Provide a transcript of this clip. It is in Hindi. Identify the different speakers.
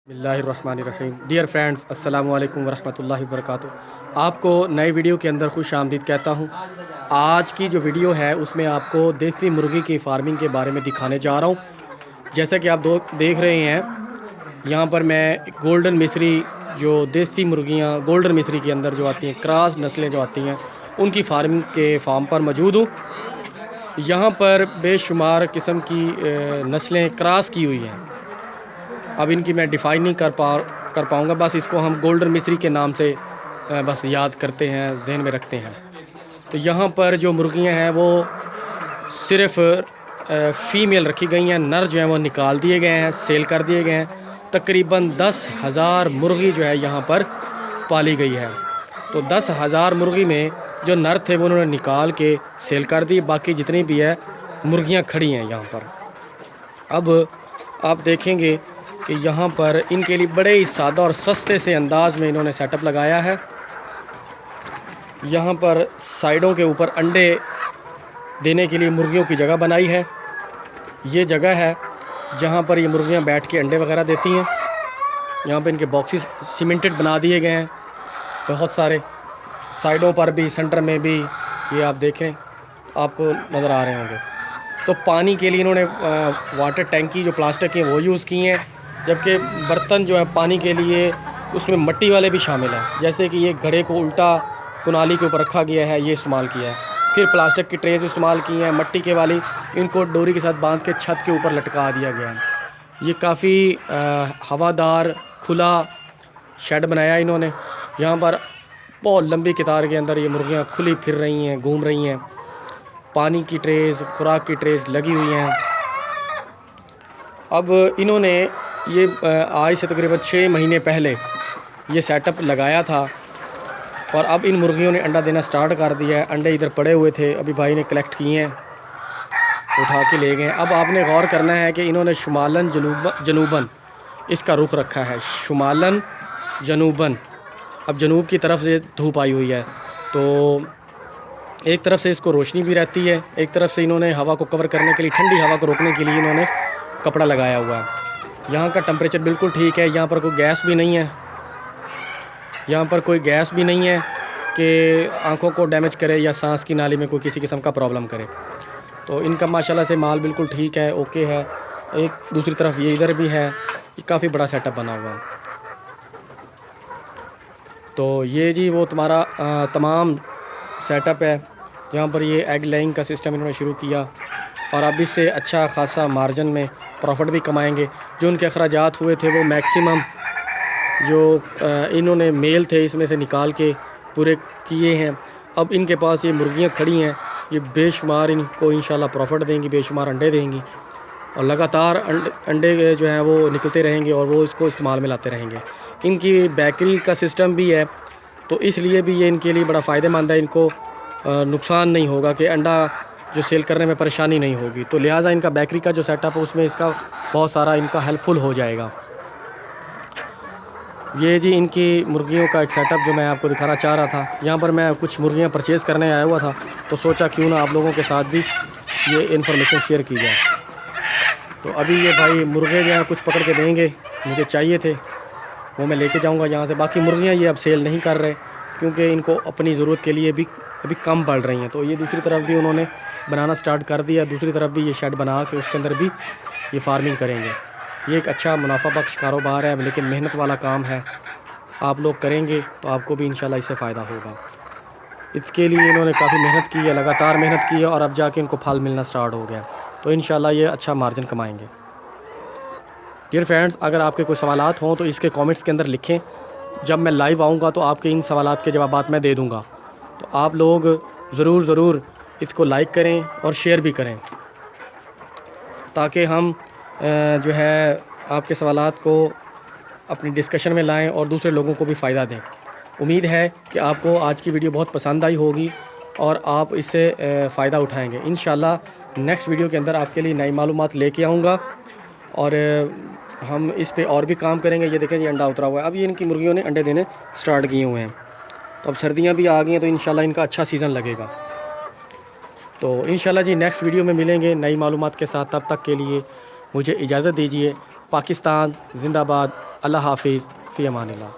Speaker 1: बिस्मिल्लाहिर्रहमानिर्रहीम। डियर फ्रेंड्स, अस्सलाम वालेकुम वरहमतुल्लाहि वबरकातुहू। आपको नए वीडियो के अंदर खुश आमदीद कहता हूँ। आज की जो वीडियो है उसमें आपको देसी मुर्गी की फ़ार्मिंग के बारे में दिखाने जा रहा हूँ। जैसा कि आप देख रहे हैं, यहाँ पर मैं गोल्डन मिस्री, जो देसी मुर्गियाँ गोल्डन मिस्री के अंदर जो आती हैं, क्रॉस नस्लें जो आती हैं, उनकी फार्मिंग के फार्म पर मौजूद हूँ। यहाँ पर बेशुमार किस्म की नस्लें क्रॉस की हुई हैं। अब इनकी मैं डिफ़ाइन नहीं कर पाऊँगा, बस इसको हम गोल्डन मिस्री के नाम से बस याद करते हैं, जहन में रखते हैं। तो यहाँ पर जो मुर्गियाँ हैं वो सिर्फ़ फ़ीमेल रखी गई हैं, नर जो हैं वो निकाल दिए गए हैं, सेल कर दिए गए हैं। तकरीबन 10,000 मुर्गी जो है यहाँ पर पाली गई है। तो 10,000 मुर्गी में जो नर थे वो उन्होंने निकाल के सेल कर दी, बाकी जितनी भी है मुर्गियाँ खड़ी हैं यहाँ पर। अब आप देखेंगे कि यहाँ पर इनके लिए बड़े ही सादा और सस्ते से अंदाज़ में इन्होंने सेटअप लगाया है। यहाँ पर साइडों के ऊपर अंडे देने के लिए मुर्गियों की जगह बनाई है। ये जगह है जहाँ पर ये मुर्गियाँ बैठ के अंडे वगैरह देती हैं। यहाँ पे इनके बॉक्सेस सीमेंटेड बना दिए गए हैं बहुत सारे, साइडों पर भी, सेंटर में भी। ये आप देखें, आपको नज़र आ रहे होंगे। तो पानी के लिए इन्होंने वाटर टैंकी जो प्लास्टिक की वो यूज़ की हैं, जबकि बर्तन जो है पानी के लिए उसमें मिट्टी वाले भी शामिल हैं। जैसे कि ये घड़े को उल्टा कुनाली के ऊपर रखा गया है, ये इस्तेमाल किया है। फिर प्लास्टिक की ट्रेस इस्तेमाल की हैं, मिट्टी के वाली, इनको डोरी के साथ बांध के छत के ऊपर लटका दिया गया है। ये काफ़ी हवादार खुला शेड बनाया इन्होंने। यहाँ पर बहुत लंबी कतार के अंदर ये मुर्गियाँ खुली फिर रही हैं, घूम रही हैं। पानी की ट्रेस, खुराक की ट्रेस लगी हुई हैं। अब इन्होंने ये आज से तकरीबन 6 महीने पहले ये सेटअप लगाया था और अब इन मुर्गियों ने अंडा देना स्टार्ट कर दिया है। अंडे इधर पड़े हुए थे, अभी भाई ने कलेक्ट किए हैं, उठा के ले गए। अब आपने गौर करना है कि इन्होंने शुमालन जनूबन इसका रुख रखा है, शुमालन जनूबन। अब जनूब की तरफ से धूप आई हुई है, तो एक तरफ से इसको रोशनी भी रहती है, एक तरफ से इन्होंने हवा को कवर करने के लिए, ठंडी हवा को रोकने के लिए इन्होंने कपड़ा लगाया हुआ है। यहाँ का टेम्परेचर बिल्कुल ठीक है, यहाँ पर कोई गैस भी नहीं है, यहाँ पर कोई गैस भी नहीं है कि आंखों को डैमेज करे या सांस की नाली में कोई किसी किस्म का प्रॉब्लम करे। तो इनका माशाल्लाह से माल बिल्कुल ठीक है, ओके है। एक दूसरी तरफ ये इधर भी है, ये काफ़ी बड़ा सेटअप बना हुआ है। तो ये जी वो तुम्हारा तमाम सेटअप है। यहाँ पर ये एग लेइंग का सिस्टम इन्होंने शुरू किया और अब इससे अच्छा खासा मार्जिन में प्रॉफिट भी कमाएंगे। जो उनके अखराजात हुए थे वो मैक्सिमम जो इन्होंने मेल थे इसमें से निकाल के पूरे किए हैं। अब इनके पास ये मुर्गियाँ खड़ी हैं, ये बेशुमार इनको इंशाल्लाह प्रॉफिट देंगी, बेशुमार अंडे देंगी और लगातार अंडे जो हैं वो निकलते रहेंगे और वो इसको इस्तेमाल में लाते रहेंगे। इनकी बेकरी का सिस्टम भी है, तो इसलिए भी ये इनके लिए बड़ा फ़ायदेमंद है। इनको नुकसान नहीं होगा कि अंडा जो सेल करने में परेशानी नहीं होगी, तो लिहाजा इनका बेकरी का जो सेटअप है उसमें इसका बहुत सारा इनका हेल्पफुल हो जाएगा। ये जी इनकी मुर्गियों का एक सेटअप जो मैं आपको दिखाना चाह रहा था। यहाँ पर मैं कुछ मुर्गियाँ परचेज़ करने आया हुआ था, तो सोचा क्यों ना आप लोगों के साथ भी ये इन्फॉर्मेशन शेयर की जाए। तो अभी ये भाई मुर्गे जो हैं कुछ पकड़ के देंगे, मुझे चाहिए थे, वो मैं लेके जाऊँगा यहाँ से। बाकी मुर्गियाँ ये अब सेल नहीं कर रहे क्योंकि इनको अपनी ज़रूरत के लिए भी अभी कम पड़ रही हैं। तो ये दूसरी तरफ भी उन्होंने बनाना स्टार्ट कर दिया, दूसरी तरफ भी ये शेड बना के उसके अंदर भी ये फार्मिंग करेंगे। ये एक अच्छा मुनाफा बख्श कारोबार है, लेकिन मेहनत वाला काम है। आप लोग करेंगे तो आपको भी इंशाल्लाह इससे फ़ायदा होगा। इसके लिए इन्होंने काफ़ी मेहनत की है, लगातार मेहनत की है और अब जाके इनको फल मिलना स्टार्ट हो गया, तो इंशाल्लाह ये अच्छा मार्जिन कमाएँगे। डियर फ्रेंड्स, अगर आपके कोई सवालात हों तो इसके कमेंट्स के अंदर लिखें। जब मैं लाइव आऊँगा तो आपके इन सवालात के जवाबात मैं दे दूँगा। तो आप लोग ज़रूर इसको लाइक करें और शेयर भी करें, ताकि हम जो है आपके सवालात को अपनी डिस्कशन में लाएं और दूसरे लोगों को भी फ़ायदा दें। उम्मीद है कि आपको आज की वीडियो बहुत पसंद आई होगी और आप इससे फ़ायदा उठाएंगे। इंशाल्लाह नेक्स्ट वीडियो के अंदर आपके लिए नई मालूमात लेके आऊँगा और हम इस पे और भी काम करेंगे। ये देखें, ये अंडा उतरा हुआ है। अब ये इनकी मुर्गियों ने अंडे देने स्टार्ट किए हुए हैं, तो अब सर्दियाँ भी आ गई हैं, तो इंशाल्लाह इनका अच्छा सीज़न लगेगा। तो इंशाल्लाह जी नेक्स्ट वीडियो में मिलेंगे नई मालूमात के साथ। तब तक के लिए मुझे इजाज़त दीजिए। पाकिस्तान जिंदाबाद, अल्लाह हाफिज़ फ़ी अमानिल्लाह।